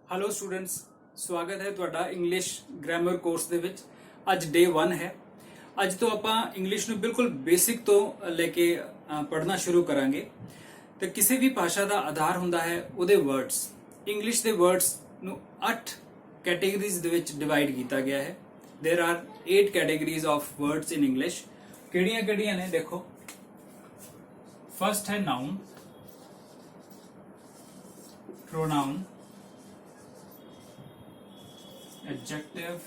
Hello students, स्वागत है ਤੁਹਾਡਾ ਇੰਗਲਿਸ਼ ਗ੍ਰਾਮਰ ਕੋਰਸ ਦੇ ਵਿੱਚ। ਅੱਜ ਡੇ 1 ਹੈ। ਅੱਜ ਤੋਂ ਆਪਾਂ ਇੰਗਲਿਸ਼ ਨੂੰ ਬਿਲਕੁਲ ਬੇਸਿਕ ਤੋਂ ਲੈ ਕੇ ਪੜ੍ਹਨਾ ਸ਼ੁਰੂ ਕਰਾਂਗੇ। ਤੇ ਕਿਸੇ ਵੀ ਭਾਸ਼ਾ ਦਾ ਆਧਾਰ ਹੁੰਦਾ ਹੈ ਉਹਦੇ ਵਰਡਸ। ਇੰਗਲਿਸ਼ ਦੇ ਵਰਡਸ ਨੂੰ 8 ਕੈਟੇਗਰੀਜ਼ ਦੇ ਵਿੱਚ ਡਿਵਾਈਡ ਕੀਤਾ ਗਿਆ ਹੈ। There are 8 categories of words in English. ਕਿਹੜੀਆਂ ਨੇ देखो। फर्स्ट है noun, pronoun, adjective,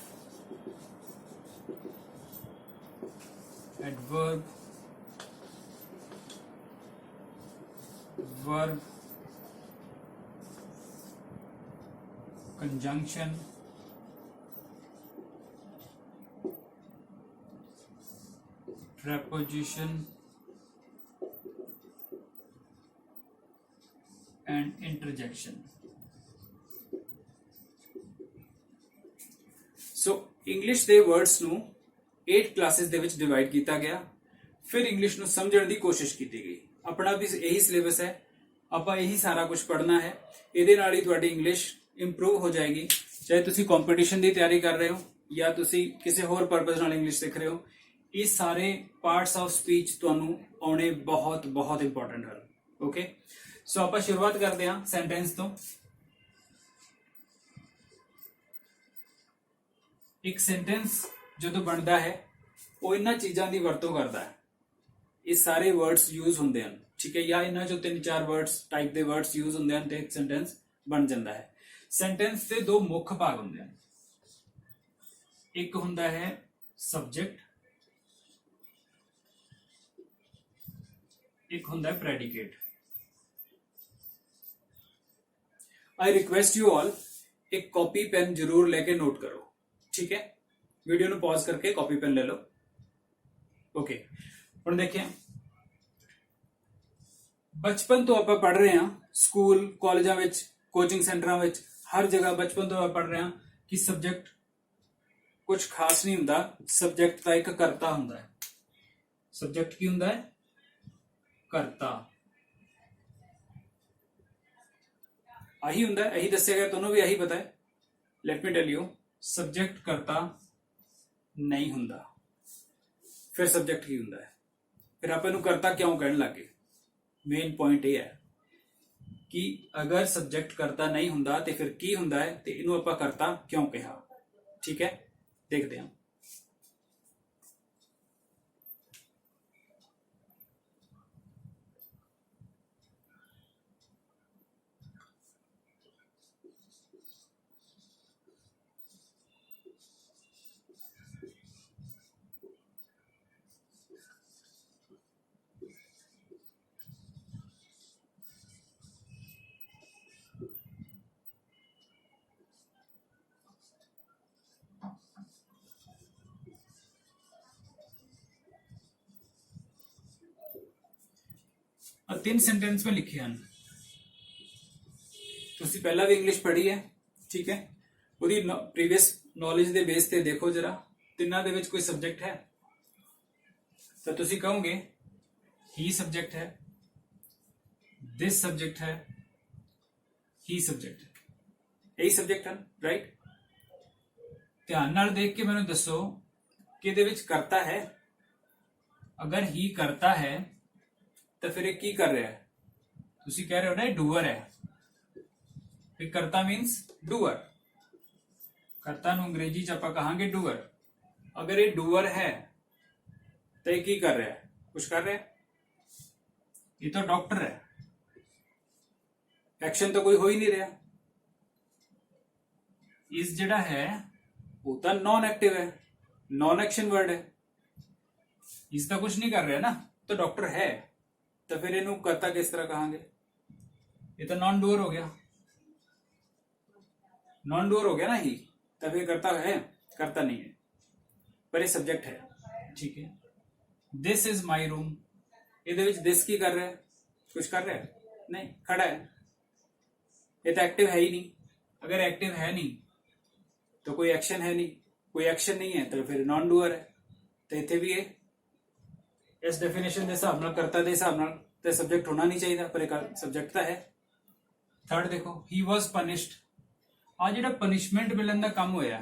adverb, verb, conjunction, preposition and interjection। So English ਦੇ ਵਰਡਸ ਨੂੰ 8 ਕਲਾਸਿਸ ਦੇ ਵਿੱਚ ਡਿਵਾਈਡ ਕੀਤਾ ਗਿਆ। ਫਿਰ ਇੰਗਲਿਸ਼ ਨੂੰ ਸਮਝਣ ਦੀ ਕੋਸ਼ਿਸ਼ ਕੀਤੀ ਗਈ। ਆਪਣਾ ਵੀ ਇਹੀ ਸਿਲੇਬਸ ਹੈ, ਆਪਾਂ ਇਹੀ ਸਾਰਾ ਕੁਝ ਪੜ੍ਹਨਾ ਹੈ। ਇਹਦੇ ਨਾਲ ਹੀ ਤੁਹਾਡੀ ਇੰਗਲਿਸ਼ ਇੰਪਰੂਵ ਹੋ ਜਾਏਗੀ। ਚਾਹੇ ਤੁਸੀਂ ਕੰਪੀਟੀਸ਼ਨ ਦੀ ਤਿਆਰੀ ਕਰ ਰਹੇ ਹੋ ਜਾਂ ਤੁਸੀਂ ਕਿਸੇ ਹੋਰ ਪਰਪਸ ਨਾਲ ਇੰਗਲਿਸ਼ ਸਿੱਖ ਰਹੇ ਹੋ, ਇਹ ਸਾਰੇ ਪਾਰਟਸ ਆਫ ਸਪੀਚ ਤੁਹਾਨੂੰ ਆਉਣੇ ਬਹੁਤ ਬਹੁਤ ਇੰਪੋਰਟੈਂਟ ਹਨ। ਓਕੇ, ਸੋ ਆਪਾਂ ਸ਼ੁਰੂਆਤ ਕਰਦੇ ਹਾਂ ਸੈਂਟੈਂਸ ਤੋਂ। ਇੱਕ ਸੈਂਟੈਂਸ ਜਦੋਂ ਬਣਦਾ ਹੈ ਉਹ ਇਹਨਾਂ ਚੀਜ਼ਾਂ ਦੀ ਵਰਤੋਂ ਕਰਦਾ ਹੈ। ਇਹ ਸਾਰੇ ਵਰਡਸ ਯੂਜ਼ ਹੁੰਦੇ ਹਨ, ਠੀਕ ਹੈ, ਜਾਂ ਇਹਨਾਂ ਚੋਂ 3-4 ਵਰਡਸ ਟਾਈਪ ਦੇ ਵਰਡਸ ਯੂਜ਼ ਹੁੰਦੇ ਹਨ ਤੇ ਇੱਕ ਸੈਂਟੈਂਸ ਬਣ ਜਾਂਦਾ ਹੈ। ਸੈਂਟੈਂਸ ਦੇ ਦੋ ਮੁੱਖ ਭਾਗ ਹੁੰਦੇ ਹਨ। ਇੱਕ ਹੁੰਦਾ ਹੈ ਸਬਜੈਕਟ, ਇੱਕ ਹੁੰਦਾ ਹੈ ਪ੍ਰੈਡੀਕੇਟ। आई रिक्वेस्ट यू ऑल एक कॉपी पेन जरूर लेके नोट करो, ठीक है। वीडियो ਨੂੰ पॉज करके कॉपी पेन ले लो। ओके, ਹੁਣ देखिए, बचपन तो ਆਪਾਂ पढ़ रहे हैं स्कूल कॉलेजां ਵਿੱਚ, कोचिंग सेंटरां ਵਿੱਚ, हर जगह बचपन तो ਆਪਾਂ पढ़ रहे हैं कि सब्जेक्ट कुछ खास नहीं ਹੁੰਦਾ। सब्जेक्ट ਦਾ ਇੱਕ ਕਰਤਾ ਹੁੰਦਾ ਹੈ। सब्जेक्ट ਕੀ ਹੁੰਦਾ ਹੈ? ਕਰਤਾ। आही ਹੁੰਦਾ है, यही दस्या गया, ਤੁਹਾਨੂੰ भी यही पता है। Let me tell you, subject करता नहीं ਹੁੰਦਾ। फिर सब्जेक्ट ਕੀ ਹੁੰਦਾ है? फिर आप ਇਹਨੂੰ ਕਰਤਾ ਕਿਉਂ ਕਹਿਣ ਲੱਗੇ? ਮੇਨ ਪੁਆਇੰਟ ਇਹ ਹੈ ਕਿ ਅਗਰ ਸਬਜੈਕਟ ਕਰਤਾ ਨਹੀਂ ਹੁੰਦਾ ਤੇ ਫਿਰ ਕੀ ਹੁੰਦਾ ਹੈ ਤੇ ਇਹਨੂੰ ਆਪਾਂ ਕਰਤਾ ਕਿਉਂ ਕਿਹਾ, ਠੀਕ ਹੈ। ਦੇਖਦੇ ਹਾਂ। तीन सेंटेंस में लिखे हैं। तुसी पहला भी इंग्लिश पढ़ी है, ठीक है। ਉਹਦੀ प्रीवियस नॉलेज ਦੇ बेस ਤੇ देखो जरा, ਤਿੰਨਾਂ ਦੇ ਵਿੱਚ कोई सब्जेक्ट है तो तुसी कहोगे ही सब्जेक्ट है, दिस सब्जेक्ट है, ही सब्जेक्ट है, यही सब्जेक्ट है, राइट। ध्यान नाल देख के मैंने दसो कि ਇਹਦੇ ਵਿੱਚ ਕਰਤਾ है। अगर ही करता है तो फिर एक की कर रहा है? तुसी कह रहे हो ना डूअर है। फिर करता मीन्स डूअर। करता ਨੂੰ अंग्रेजी च ਆਪਾਂ कहांगे डूअर। अगर ये डूअर है तो ये की कर रहा है? कुछ कर रहा है? ये तो डॉक्टर है। एक्शन तो कोई हो ही नहीं रहा। इस जड़ा है वो तो नॉन एक्टिव है, नॉन एक्शन वर्ड है। इसका कुछ नहीं कर रहा है ना, तो डॉक्टर है, तो फिर इन्हों करता किस तरह कहांगे? ये तो नॉन डूअर हो गया। नॉन डूअर हो गया ना ही, तो फिर करता है, करता नहीं है, पर ये सब्जेक्ट है, ठीक है। दिस इज माई रूम, ये दिस की कर रहा है? कुछ कर रहा है? नहीं, खड़ा है। ये तो एक्टिव है ही नहीं। अगर एक्टिव है नहीं तो कोई एक्शन है नहीं, कोई एक्शन नहीं है तो फिर नॉन डूअर है। तो इतने भी है इस डेफिनेशन के हिसाब नाल, करता के हिसाब नाल तो सब्जेक्ट होना नहीं चाहिए, पर एक सब्जेक्ट तो है। थर्ड देखो, ही वॉज पनिश्ड। ਆ ਜਿਹੜਾ ਪਨਿਸ਼ਮੈਂਟ ਮਿਲਣ ਦਾ ਕੰਮ ਹੋਇਆ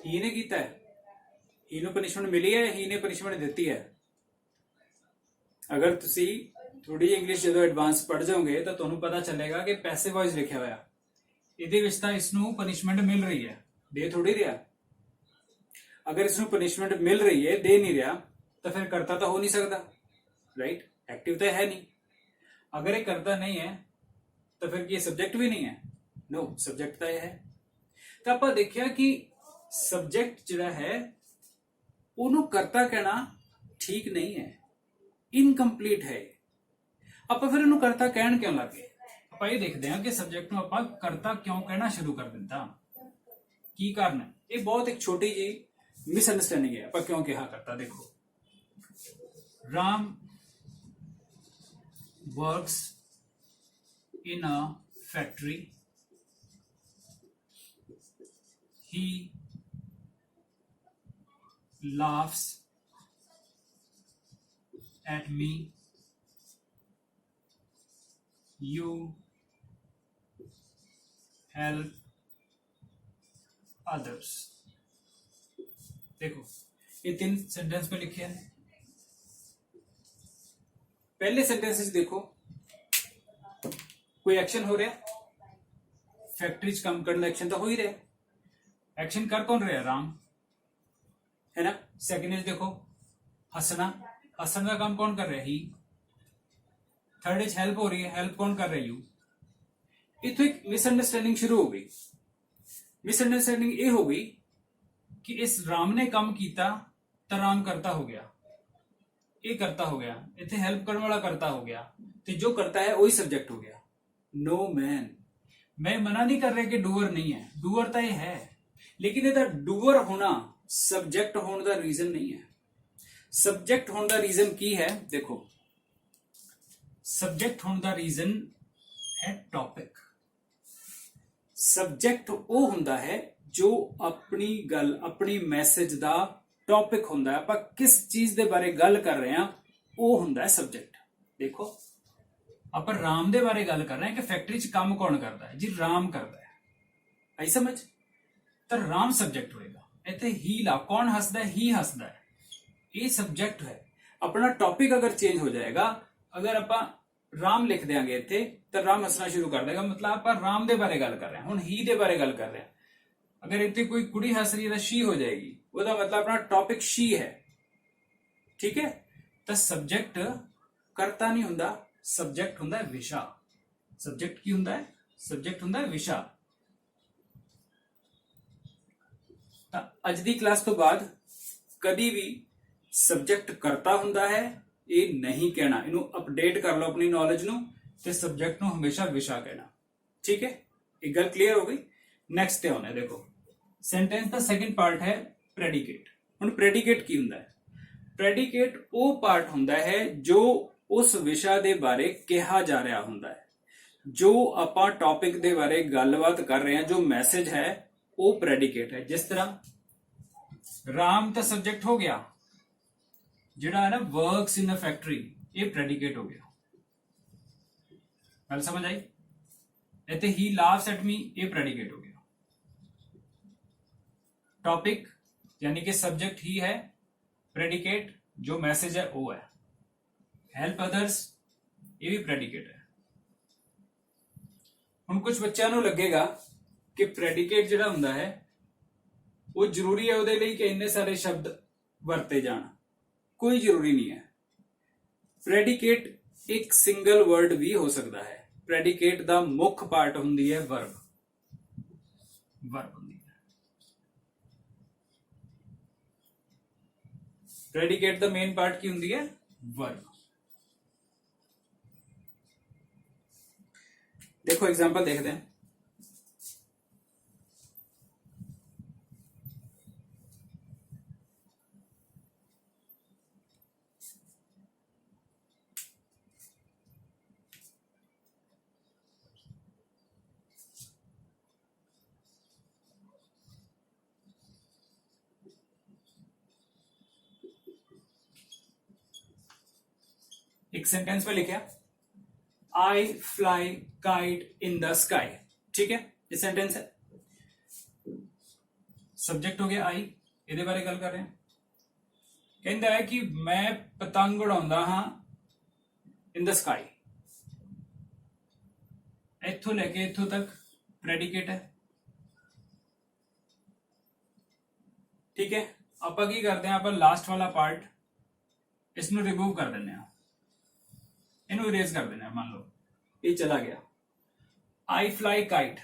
ਹੀ ਨੇ ਕੀਤਾ ਹੈ, ਹੀ ਨੂੰ ਪਨਿਸ਼ਮੈਂਟ ਮਿਲੀ ਹੈ, ਹੀ ਨੇ ਪਨਿਸ਼ਮੈਂਟ ਦਿੱਤੀ ਹੈ। ਅਗਰ ਤੁਸੀਂ ਥੋੜੀ ਇੰਗਲਿਸ਼ ਜਦੋਂ ਐਡਵਾਂਸ ਪੜ੍ਹ ਜਾਓਗੇ ਤਾਂ ਤੁਹਾਨੂੰ ਪਤਾ ਚੱਲੇਗਾ ਕਿ ਪੈਸਿਵ ਵੌਇਸ ਲਿਖਿਆ ਹੋਇਆ, ਇਹਦੇ ਵਿੱਚ ਤਾਂ ਇਸ ਨੂੰ ਪਨਿਸ਼ਮੈਂਟ ਮਿਲ ਰਹੀ ਹੈ, ਦੇ ਥੋੜੀ ਰਿਹਾ। ਅਗਰ ਇਸ ਨੂੰ ਪਨਿਸ਼ਮੈਂਟ ਮਿਲ ਰਹੀ ਹੈ, ਦੇ ਨਹੀਂ ਰਿਹਾ, ਤਾਂ ਫਿਰ ਕਰਤਾ ਤਾਂ ਹੋ ਨਹੀਂ ਸਕਦਾ, ਰਾਈਟ, एक्टिव तो है नहीं। अगर ये करता नहीं है तो फिर ये सब्जेक्ट भी नहीं है, नो सब्जेक्ट तो है। तो आप देखिया कि सब्जेक्ट जिहड़ा है उन्होंने करता कहना ठीक नहीं है, इनकंप्लीट है। आप फिर उन्होंने करता कहन क्यों लग गए? आप ये देखते हैं कि सब्जेक्ट में आप करता क्यों कहना शुरू कर दिता, की कारण है? ये बहुत एक छोटी जी मिसअंडरस्टैंडिंग है। आप क्यों कहा करता, देखो Ram works in a factory, he laughs at me, you help others। देखो ये 3 सेंटेंस पे लिखे हैं। पहले सेंटेंस देखो कोई एक्शन हो रहा, फैक्ट्री च काम करने एक्शन तो हो ही रहा, एक्शन कर कौन रहा, राम है ना। सेकंड इज देखो हंसना, हंसने का काम कौन कर रहा है, ही। थर्ड इज हेल्प हो रही है, हेल्प कौन कर रहा है, यू। इतो एक मिसअंडरस्टैंडिंग शुरू हो गई। मिसअंडरस्टैंडिंग ये हो गई कि इस राम ने काम किया तो राम करता हो गया, ये करता हो गया, इतने हेल्प करने वाला करता हो गया, तो जो करता है वही सब्जेक्ट हो गया। नो मैन, मैं मना नहीं कर रहा कि डूअर नहीं है, डूअर तो ये है, लेकिन ये डूअर होना सब्जेक्ट होने का रीजन नहीं है। सब्जेक्ट होने का रीजन की है, देखो सब्जेक्ट होने का रीजन है टॉपिक। सब्जेक्ट वो हुंदा है जो अपनी गल, अपनी मैसेज का टॉपिक हुंदा है, आपां किस चीज दे बारे गल कर रहे हैं, वो हुंदा है सब्जेक्ट। देखो आपां राम दे बारे गल कर रहे हैं कि फैक्ट्री च काम कौन करता है, जी राम करता है, आई समझ, तो राम सब्जेक्ट होएगा। इत्थे ही ला, कौन हसदा है, ही हसदा है, ये सब्जेक्ट है। अपना टॉपिक अगर चेंज हो जाएगा, अगर आपां राम लिख देंगे इत्थे तो राम हसना शुरू कर देगा, मतलब आपां राम दे बारे गल कर रहे हैं, हुण ही दे बारे गल कर रहे हैं। अगर इतने कोई कुड़ी हस रही है तो शी हो जाएगी, वह मतलब अपना टॉपिक शी है, ठीक है। तो सब्जेक्ट करता नहीं हुंदा, सब्जेक्ट हुंदा है विशा। सब्जेक्ट की हुंदा है, सब्जेक्ट हुंदा है विशा। तो अज दी क्लास तो बाद कभी भी सब्जेक्ट करता हुंदा है ये नहीं कहना, इनू अपडेट कर लो अपनी नॉलेज नू, ते सब्जेक्ट नू हमेशा विशा कहना, ठीक है। एक गल क्लियर हो गई। नेक्स्ट ध्यान है, देखो सेंटेंस का सेकंड पार्ट है प्रेडिकेट। हुण प्रेडिकेट की हुंदा है, प्रेडिकेट वो पार्ट हुंदा है जो उस विषय दे बारे कहा जा रहा हुंदा है, जो आपां टॉपिक दे बारे गलबात कर रहे हैं, जो मैसेज है वो प्रेडिकेट है। जिस तरह राम तो सब्जेक्ट हो गया, जिहड़ा है ना वर्क्स इन अ फैक्ट्री, ये प्रेडिकेट हो गया, गल समझ आई। इत्थे ही लाफ्स एट मी, ये प्रेडिकेट हो गया। टॉपिक यानी कि सब्जेक्ट ही है, प्रेडिकेट जो मैसेज है वो है। हेल्प अदर्स, ये भी प्रेडिकेट है। हुण कुछ बच्चों को लगेगा कि प्रेडिकेट जिहड़ा हुंदा है वो जरूरी है उहदे लई कि इन्ने सारे शब्द वरते जाण, कोई जरूरी नहीं है। प्रेडिकेट एक सिंगल वर्ड भी हो सकता है। प्रेडिकेट दा मुख्य पार्ट हुंदी है वर्ब, वर्ब हुंदी है। प्रेडिकेट दा मेन पार्ट की हुंदी है वर्ब। देखो एग्जांपल देखते हैं। एक सेंटेंस में लिखा आई fly kite in the sky, ठीक है। ਇਹ ਸੈਂਟੈਂਸ ਹੈ। ਸਬਜੈਕਟ ਹੋ ਗਿਆ ਆਈ, ਇਹਦੇ ਬਾਰੇ ਗੱਲ ਕਰ ਰਹੇ ਹਾਂ। ਕਹਿੰਦਾ ਹੈ ਕਿ ਮੈਂ ਪਤੰਗ ਉਡਾਉਂਦਾ ਹਾਂ ਇਨ ਦ ਸਕਾਈ। ਇੱਥੋਂ ਲੈ ਕੇ ਇੱਥੋਂ ਤੱਕ ਪ੍ਰੈਡੀਕੇਟ ਹੈ, ਠੀਕ ਹੈ। ਆਪਾਂ ਕੀ ਕਰਦੇ ਹਾਂ, ਆਪਾਂ ਲਾਸਟ ਵਾਲਾ ਪਾर्ट ਇਸ ਨੂੰ ਰਿਮੂਵ ਕਰ ਦਿੰਦੇ ਹਾਂ, ਇਹਨੂੰ ਇਰੇਜ਼ ਕਰ ਦਿੰਦੇ ਹਾਂ। ਮੰਨ ਲਓ ਇਹ ਚਲਾ ਗਿਆ। आई फ्लाई काइट,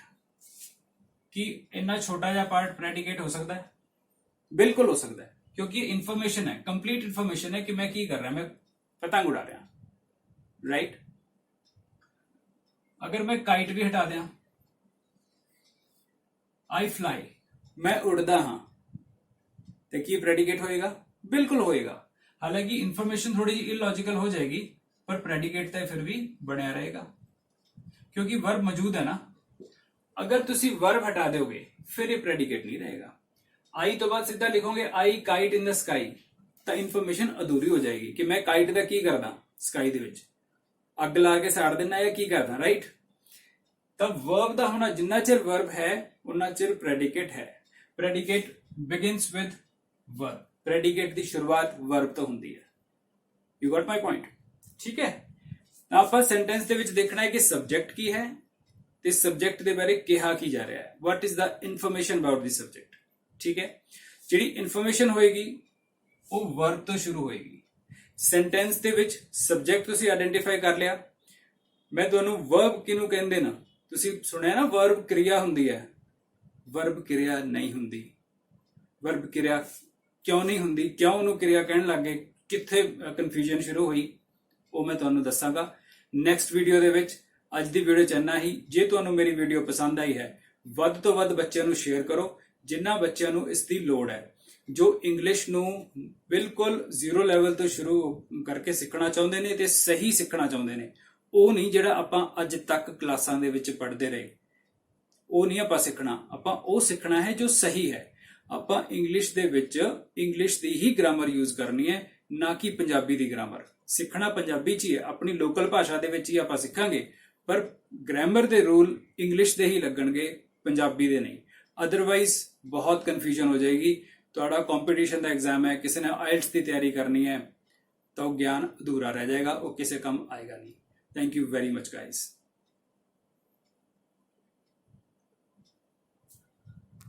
कि इतना छोटा जा पार्ट प्रेडिकेट हो सकता है? बिल्कुल हो सकता है, क्योंकि इंफॉर्मेशन है, कंप्लीट इंफॉर्मेशन है कि मैं की कर रहा, मैं पतंग उड़ा रहा, राइट। अगर मैं काइट भी हटा दें, आई फ्लाई, मैं उड़दा हाँ, तो की प्रेडिकेट होएगा? बिल्कुल होएगा। हालांकि इंफॉर्मेशन थोड़ी इलॉजिकल हो जाएगी, पर प्रेडिकेट तो फिर भी बनया रहेगा, क्योंकि वर्ब मौजूद है ना। अगर तुसी वर्ब हटा दोगे फिर ये प्रेडिकेट नहीं रहेगा। आई तो बाद सीधा लिखोगे आई काइट इन द स्काई, तो इंफॉर्मेशन अधूरी हो जाएगी कि मैं काइट का की करदा, स्काई दे विच अग ला के साड़ देना या की करदा, राइट। तब वर्ब दा होना, जिन्ना चिर वर्ब है उन्ना चिर प्रेडिकेट है। Predicate begins with verb, predicate दी शुरुआत वर्ब तो हुंदी है। यू गॉट माई पॉइंट, ठीक है। ਆਪਾਂ ਸੈਂਟੈਂਸ ਦੇ ਵਿੱਚ ਦੇਖਣਾ ਹੈ ਕਿ ਸਬਜੈਕਟ ਕੀ ਹੈ ਤੇ ਸਬਜੈਕਟ ਦੇ ਬਾਰੇ ਕਿਹਾ ਕੀ ਜਾ ਰਿਹਾ ਹੈ। What is the information about the subject, ਠੀਕ ਹੈ। ਜਿਹੜੀ ਇਨਫੋਰਮੇਸ਼ਨ ਹੋਏਗੀ ਉਹ ਵਰਬ ਤੋਂ ਸ਼ੁਰੂ ਹੋਏਗੀ। ਸੈਂਟੈਂਸ ਦੇ ਵਿੱਚ ਸਬਜੈਕਟ ਤੁਸੀਂ ਆਇਡੈਂਟੀਫਾਈ ਕਰ ਲਿਆ। ਮੈਂ ਤੁਹਾਨੂੰ ਵਰਬ ਕਿਹਨੂੰ ਕਹਿੰਦੇ ਨਾ, ਤੁਸੀਂ ਸੁਣਿਆ ਨਾ ਵਰਬ ਕਿਰਿਆ ਹੁੰਦੀ ਹੈ, ਵਰਬ ਕਿਰਿਆ ਨਹੀਂ ਹੁੰਦੀ। ਵਰਬ ਕਿਰਿਆ ਕਿਉਂ ਨਹੀਂ ਹੁੰਦੀ, ਕਿਉਂ ਉਹਨੂੰ ਕਿਰਿਆ ਕਹਿਣ ਲੱਗੇ, ਕਿੱਥੇ ਕਨਫਿਊਜ਼ਨ ਸ਼ੁਰੂ ਹੋਈ, ਉਹ ਮੈਂ ਤੁਹਾਨੂੰ ਦੱਸਾਂਗਾ ਨੈਕਸਟ ਵੀਡੀਓ ਦੇ ਵਿੱਚ। ਅੱਜ ਦੀ ਵੀਡੀਓ ਚ ਇੰਨਾ ਹੀ। ਜੇ ਤੁਹਾਨੂੰ ਮੇਰੀ ਵੀਡੀਓ ਪਸੰਦ ਆਈ ਹੈ, ਵੱਧ ਤੋਂ ਵੱਧ ਬੱਚਿਆਂ ਨੂੰ ਸ਼ੇਅਰ ਕਰੋ, ਜਿਨ੍ਹਾਂ ਬੱਚਿਆਂ ਨੂੰ ਇਸ ਦੀ ਲੋੜ ਹੈ, ਜੋ ਇੰਗਲਿਸ਼ ਨੂੰ ਬਿਲਕੁਲ ਜ਼ੀਰੋ ਲੈਵਲ ਤੋਂ ਸ਼ੁਰੂ ਕਰਕੇ ਸਿੱਖਣਾ ਚਾਹੁੰਦੇ ਨੇ ਤੇ ਸਹੀ ਸਿੱਖਣਾ ਚਾਹੁੰਦੇ ਨੇ। ਉਹ ਨਹੀਂ ਜਿਹੜਾ ਆਪਾਂ ਅੱਜ ਤੱਕ ਕਲਾਸਾਂ ਦੇ ਵਿੱਚ ਪੜ੍ਹਦੇ ਰਹੇ, ਉਹ ਨਹੀਂ ਆਪਾਂ ਸਿੱਖਣਾ। ਆਪਾਂ ਉਹ ਸਿੱਖਣਾ ਹੈ ਜੋ ਸਹੀ ਹੈ। ਆਪਾਂ ਇੰਗਲਿਸ਼ ਦੇ ਵਿੱਚ ਇੰਗਲਿਸ਼ ਦੀ ਹੀ ਗ੍ਰਾਮਰ ਯੂਜ਼ ਕਰਨੀ ਹੈ, ਨਾ ਕਿ ਪੰਜਾਬੀ ਦੀ ਗ੍ਰਾਮਰ। ਸਿੱਖਣਾ ਪੰਜਾਬੀ ਚ ਹੀ ਹੈ, ਆਪਣੀ ਲੋਕਲ ਭਾਸ਼ਾ ਦੇ ਵਿੱਚ ਹੀ ਆਪਾਂ ਸਿੱਖਾਂਗੇ, ਪਰ ਗ੍ਰਾਮਰ ਦੇ ਰੂਲ ਇੰਗਲਿਸ਼ ਦੇ ਹੀ ਲੱਗਣਗੇ, ਪੰਜਾਬੀ ਦੇ ਨਹੀਂ। ਅਦਰਵਾਈਜ਼ ਬਹੁਤ ਕਨਫਿਊਜ਼ਨ ਹੋ ਜਾਏਗੀ। ਤੁਹਾਡਾ ਕੰਪੀਟੀਸ਼ਨ ਦਾ ਐਗਜ਼ਾਮ ਹੈ, ਕਿਸੇ ਨੇ ਆਇਲਟਸ ਦੀ ਤਿਆਰੀ ਕਰਨੀ ਹੈ, ਤਾਂ ਉਹ ਗਿਆਨ ਅਧੂਰਾ ਰਹਿ ਜਾਏਗਾ, ਉਹ ਕਿਸੇ ਕੰਮ ਆਏਗਾ ਨਹੀਂ। Thank you very much guys.